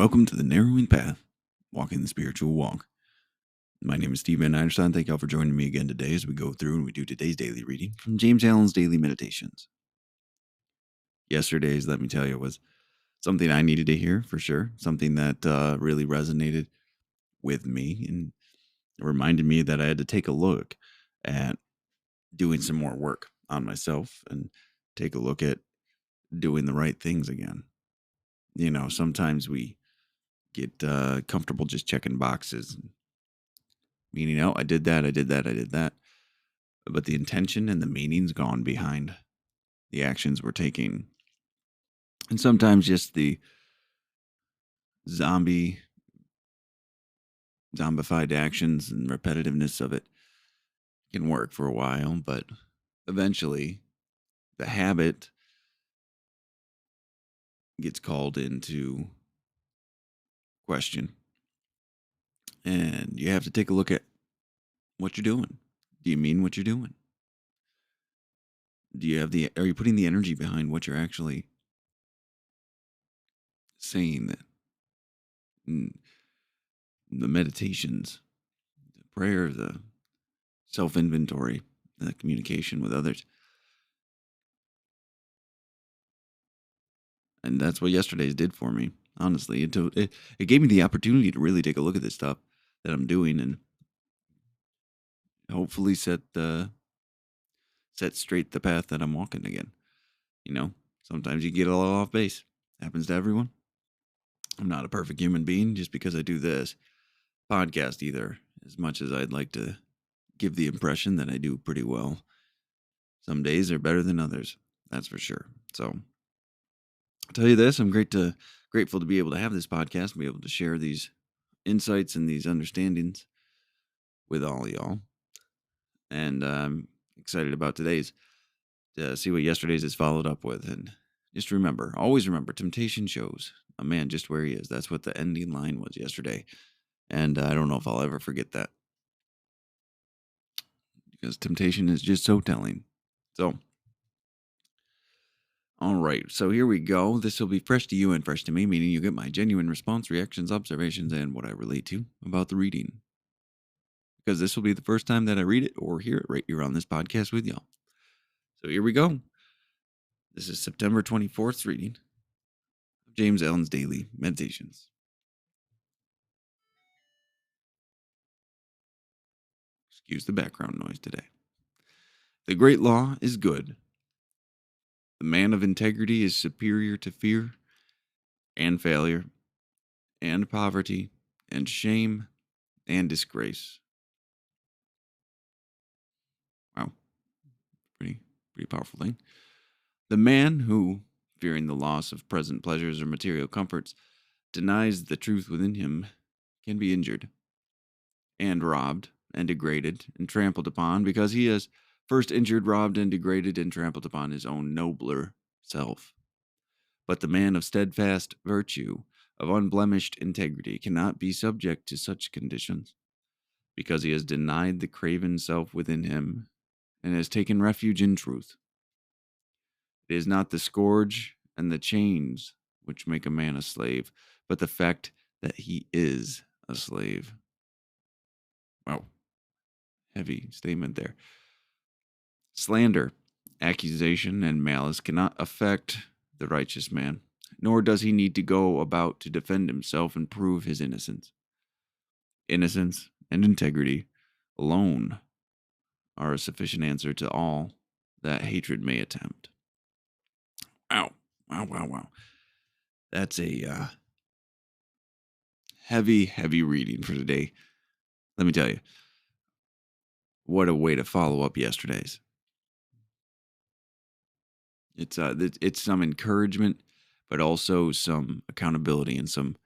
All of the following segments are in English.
welcome to the Narrowing Path, Walking the Spiritual Walk. My name is Steve Van Einstein. Thank y'all for joining me again today as we go through and we do today's daily reading from James Allen's Daily Meditations. Yesterday's, let me tell you, was something I needed to hear for sure, something that really resonated with me and reminded me that I had to take a look at doing some more work on myself and take a look at doing the right things again. You know, sometimes we get comfortable just checking boxes, meaning, oh, I did that, I did that, I did that. But the intention and the meaning's gone behind the actions we're taking. And sometimes just the zombified actions and repetitiveness of it can work for a while, but eventually the habit gets called into question. And you have to take a look at what you're doing. Do you mean what you're doing? Are you putting the energy behind what you're actually saying? That the meditations, the prayer, the self-inventory, the communication with others. And that's what yesterday's did for me, honestly. It gave me the opportunity to really take a look at this stuff that I'm doing and hopefully set straight the path that I'm walking again. You know, sometimes you get a little off base. Happens to everyone. I'm not a perfect human being just because I do this podcast either, as much as I'd like to give the impression that I do pretty well. Some days are better than others, that's for sure. So I'll tell you this, I'm grateful to be able to have this podcast, be able to share these insights and these understandings with all of y'all. And I'm excited about today's to see what yesterday's is followed up with. And just remember, always remember, temptation shows a man just where he is. That's what the ending line was yesterday. And I don't know if I'll ever forget that, because temptation is just so telling. So, all right. So here we go. This will be fresh to you and fresh to me, meaning you get my genuine response, reactions, observations, and what I relate to about the reading. Because this will be the first time that I read it or hear it right here on this podcast with y'all. So here we go. This is September 24th reading of James Allen's Daily Meditations. Excuse the background noise today. The great law is good. The man of integrity is superior to fear and failure and poverty and shame and disgrace. Wow, pretty powerful thing. The man who, fearing the loss of present pleasures or material comforts, denies the truth within him can be injured and robbed and degraded and trampled upon, because he has first injured, robbed, and degraded and trampled upon his own nobler self. But the man of steadfast virtue, of unblemished integrity, cannot be subject to such conditions, because he has denied the craven self within him and has taken refuge in truth. It is not the scourge and the chains which make a man a slave, but the fact that he is a slave. Wow, heavy statement there. Slander, accusation, and malice cannot affect the righteous man, nor does he need to go about to defend himself and prove his innocence. Innocence and integrity alone are a sufficient answer to all that hatred may attempt. Wow, wow, wow, wow. That's a heavy reading for today. Let me tell you, what a way to follow up yesterday's. It's some encouragement, but also some accountability and some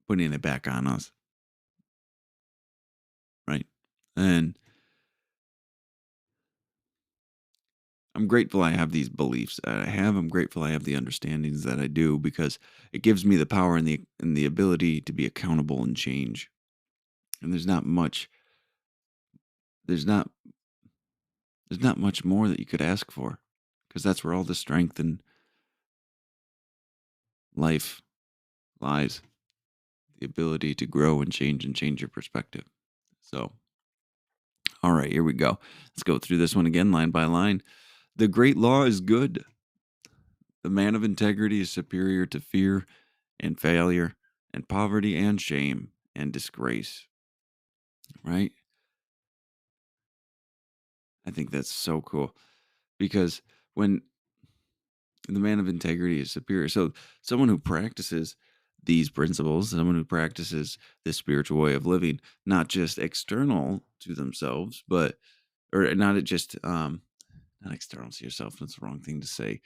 putting it back on us, right? And I'm grateful I have these beliefs that I have. I'm grateful I have the understandings that I do, because it gives me the power and the ability to be accountable and change. And there's not much more that you could ask for, because that's where all the strength and life lies the ability to grow and change your perspective. So, all right, here we go. Let's go through this one again, line by line. The great law is good. The man of integrity is superior to fear and failure and poverty and shame and disgrace, right? I think that's so cool because when the man of integrity is superior, so someone who practices these principles, someone who practices this spiritual way of living, not just external to themselves, but or not just not external to yourself. That's the wrong thing to say,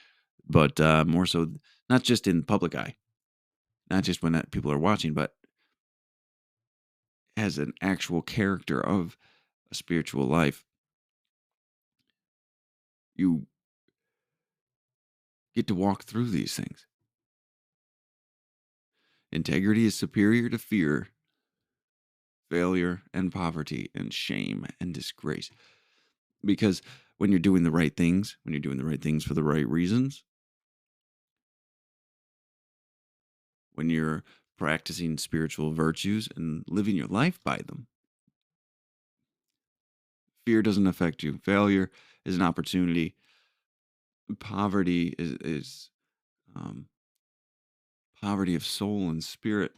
but more so not just in public eye, not just when people are watching, but as an actual character of a spiritual life. You get to walk through these things. Integrity is superior to fear, failure, and poverty, and shame and disgrace. Because when you're doing the right things, when you're doing the right things for the right reasons, when you're practicing spiritual virtues and living your life by them, fear doesn't affect you. Failure is an opportunity. Poverty is um, poverty of soul and spirit.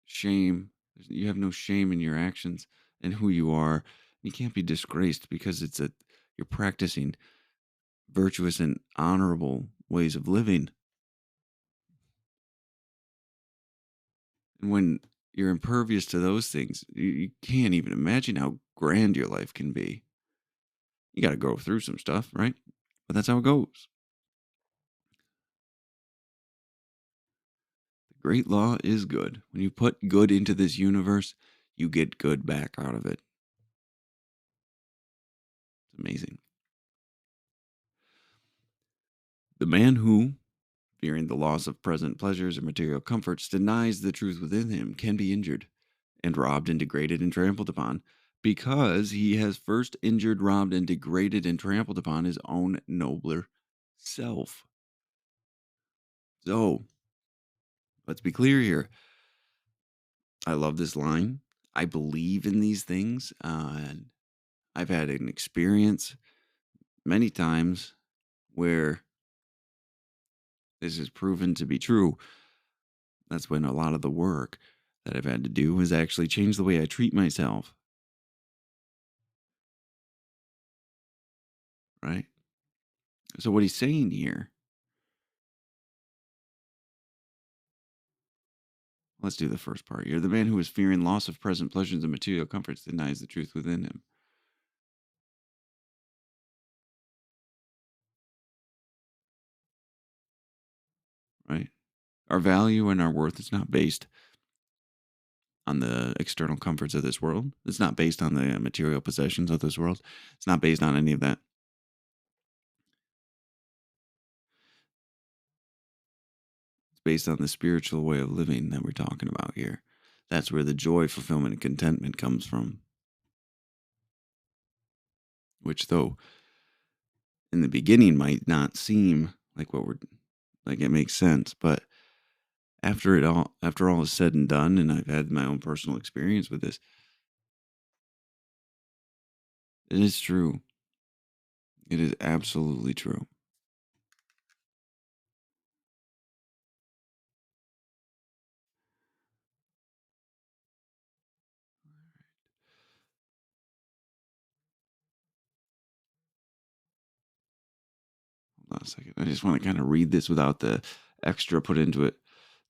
Shame. You have no shame in your actions and who you are. You can't be disgraced because you're practicing virtuous and honorable ways of living. And when you're impervious to those things, you can't even imagine how grand your life can be. You got to go through some stuff, right? But that's how it goes. The great law is good. When you put good into this universe, you get good back out of it. It's amazing. The man who, fearing the loss of present pleasures and material comforts, denies the truth within him can be injured and robbed and degraded and trampled upon because he has first injured, robbed, and degraded and trampled upon his own nobler self. So let's be clear here. I love this line. I believe in these things. And I've had an experience many times where this is proven to be true. That's when a lot of the work that I've had to do has actually changed the way I treat myself. Right. So what he's saying here, let's do the first part here. The man who is fearing loss of present pleasures and material comforts denies the truth within him. Right. Our value and our worth is not based on the external comforts of this world. It's not based on the material possessions of this world. It's not based on any of that. It's based on the spiritual way of living that we're talking about here. That's where the joy, fulfillment, and contentment comes from. Which, though, in the beginning might not seem like what we're like it makes sense, but after all is said and done, and I've had my own personal experience with this, it is true. It is absolutely true. Hold on a second. I just want to kind of read this without the extra put into it.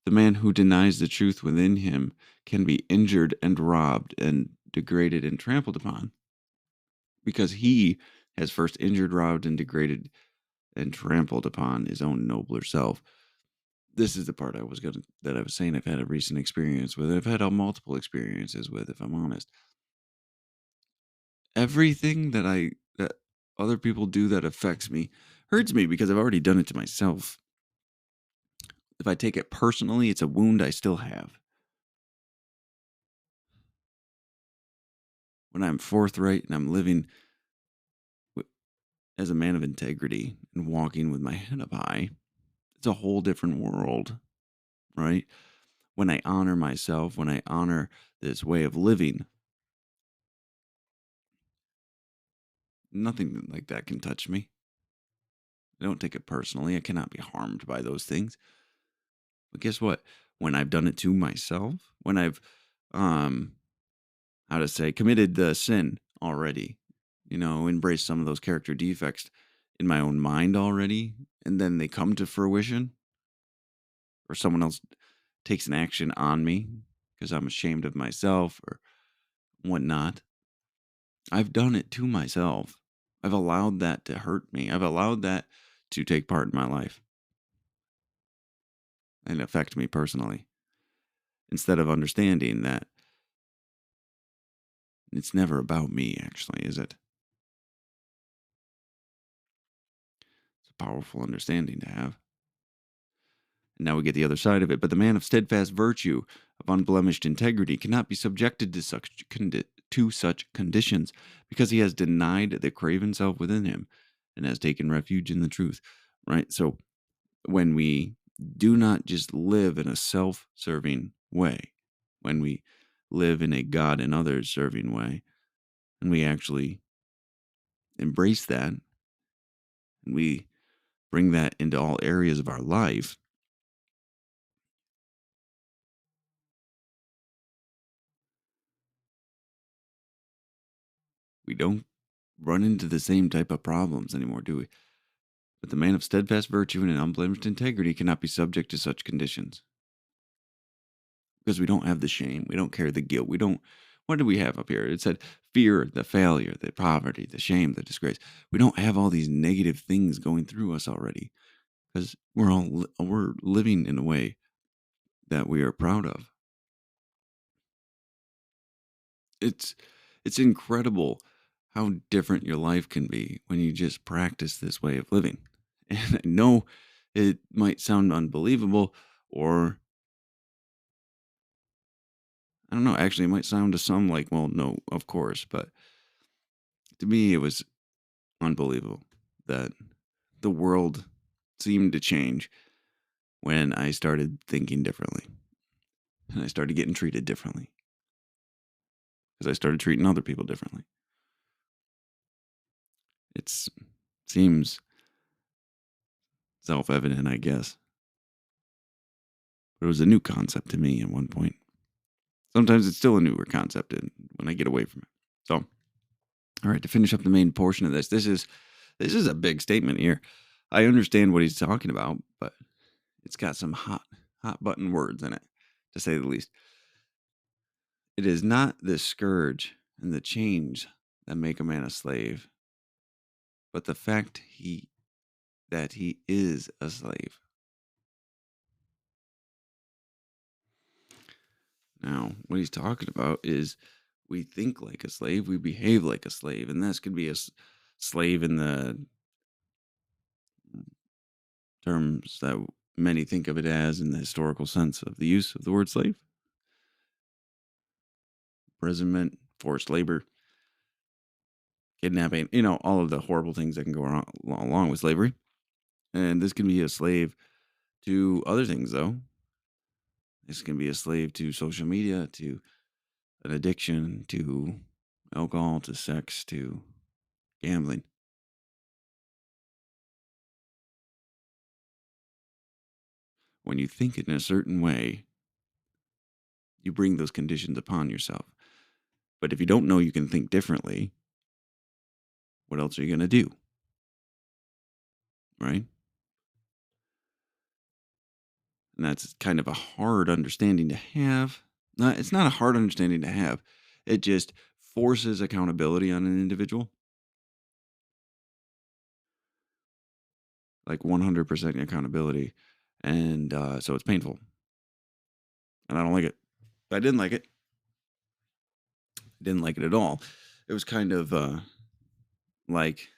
The man who denies the truth within him can be injured and robbed and degraded and trampled upon because he has first injured, robbed, and degraded and trampled upon his own nobler self. This is the part that I was saying I've had a recent experience with. I've had multiple experiences with, if I'm honest. Everything that other people do that affects me hurts me because I've already done it to myself. If I take it personally, it's a wound I still have. When I'm forthright and I'm living as a man of integrity and walking with my head up high, It's a whole different world, right? When I honor myself, when I honor this way of living, nothing like that can touch me. I don't take it personally. I cannot be harmed by those things. But guess what? When I've done it to myself, when I've, um, how to say, committed the sin already, embraced some of those character defects in my own mind already, and then they come to fruition, or someone else takes an action on me because I'm ashamed of myself or whatnot. I've done it to myself. I've allowed that to hurt me. I've allowed that to take part in my life and affect me personally, instead of understanding that it's never about me, actually, is it? It's a powerful understanding to have. And now we get the other side of it. But the man of steadfast virtue, of unblemished integrity, cannot be subjected to such conditions, because he has denied the craven self within him and has taken refuge in the truth. Right? So when we do not just live in a self-serving way, when we live in a God and others serving way, and we actually embrace that, and we bring that into all areas of our life, we don't run into the same type of problems anymore, do we? But the man of steadfast virtue and an unblemished integrity cannot be subject to such conditions, because we don't have the shame. We don't carry the guilt. We don't. What do we have up here? It said fear, the failure, the poverty, the shame, the disgrace. We don't have all these negative things going through us already, because we're living in a way that we are proud of. It's it's incredible how different your life can be when you just practice this way of living. And I know it might sound unbelievable, or I don't know, actually it might sound to some like, well, no, of course, but to me it was unbelievable that the world seemed to change when I started thinking differently and I started getting treated differently because I started treating other people differently. It seems self-evident, I guess, but it was a new concept to me at one point. Sometimes it's still a newer concept when I get away from it. So, all right, to finish up the main portion of this is a big statement here. I understand what he's talking about, but it's got some hot button words in it, to say the least. It is not the scourge and the chains that make a man a slave, but the fact that he is a slave. Now, what he's talking about is we think like a slave, we behave like a slave, and this could be a slave in the terms that many think of it as in the historical sense of the use of the word slave: imprisonment, forced labor, kidnapping, all of the horrible things that can go along with slavery. And this can be a slave to other things, though. This can be a slave to social media, to an addiction, to alcohol, to sex, to gambling. When you think in a certain way, you bring those conditions upon yourself. But if you don't know you can think differently, what else are you going to do? Right? And that's kind of a hard understanding to have. No, it's not a hard understanding to have. It just forces accountability on an individual, like 100% accountability. And so it's painful. And I don't like it. I didn't like it. Didn't like it at all. It was kind of like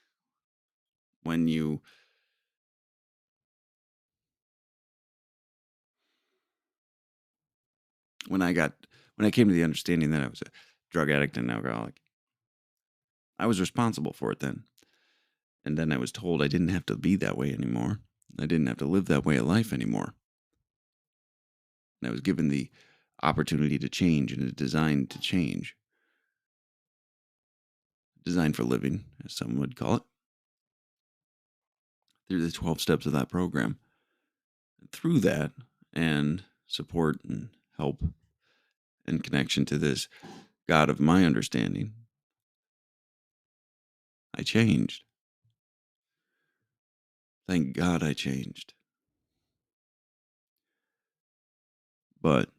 when you, when I got, when I came to the understanding that I was a drug addict and alcoholic, I was responsible for it then. And then I was told I didn't have to be that way anymore. I didn't have to live that way of life anymore. And I was given the opportunity to change and a design to change. Designed for living, as some would call it, through the 12 steps of that program. Through that and support and help and connection to this God of my understanding, I changed. Thank God I changed. But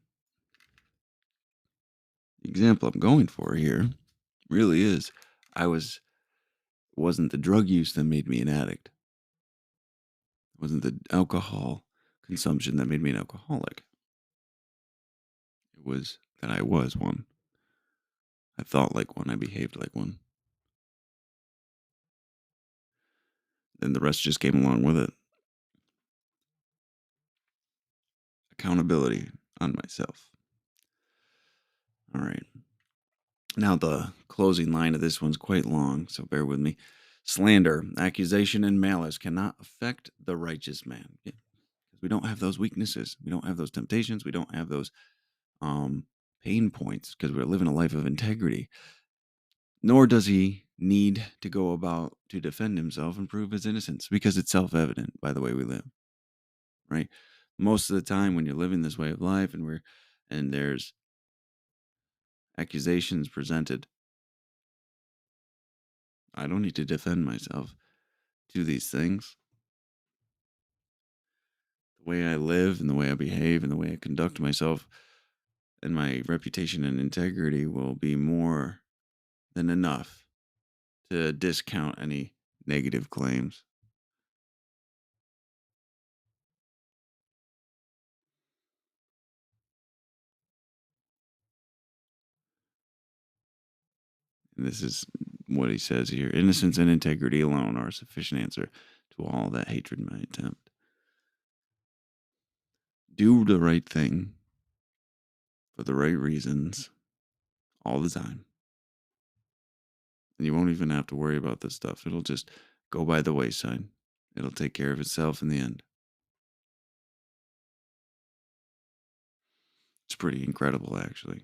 the example I'm going for here really is it wasn't the drug use that made me an addict. It wasn't the alcohol consumption that made me an alcoholic. It was that I was one. I thought like one. I behaved like one. And the rest just came along with it. Accountability on myself. All right. Now, the closing line of this one's quite long, so bear with me. Slander, accusation, and malice cannot affect the righteous man. Yeah, 'cause we don't have those weaknesses. We don't have those temptations. We don't have those pain points because we're living a life of integrity. Nor does he need to go about to defend himself and prove his innocence because it's self evident by the way we live, right? Most of the time, when you're living this way of life and there's accusations presented, I don't need to defend myself to these things. The way I live and the way I behave and the way I conduct myself and my reputation and integrity will be more than enough to discount any negative claims. And this is what he says here: innocence and integrity alone are a sufficient answer to all that hatred may attempt. Do the right thing for the right reasons all the time. And you won't even have to worry about this stuff. It'll just go by the wayside. It'll take care of itself in the end. It's pretty incredible, actually.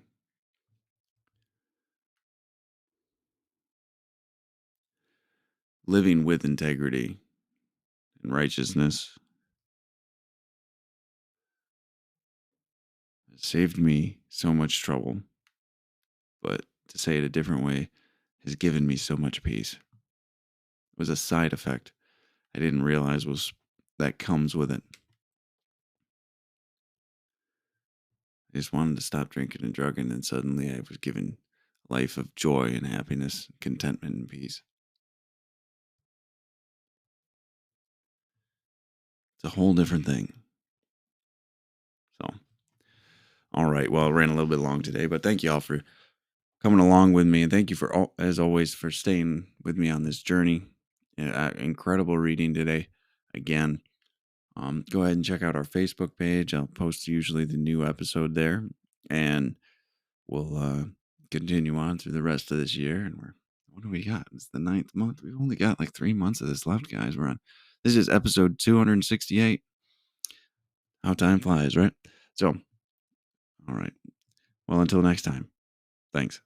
Living with integrity and righteousness has saved me so much trouble. But to say it a different way, has given me so much peace. It was a side effect I didn't realize was that comes with it. I just wanted to stop drinking and drugging, and suddenly I was given a life of joy and happiness, contentment and peace. It's a whole different thing. So, all right. Well, I ran a little bit long today, but thank you all for coming along with me, and thank you for all, as always, for staying with me on this journey. Incredible reading today. Again, go ahead and check out our Facebook page. I'll post usually the new episode there, and we'll continue on through the rest of this year. And what do we got? It's the 9th month. We've only got like 3 months of this left, guys. This is episode 268. How time flies, right? So, all right. Well, until next time, thanks.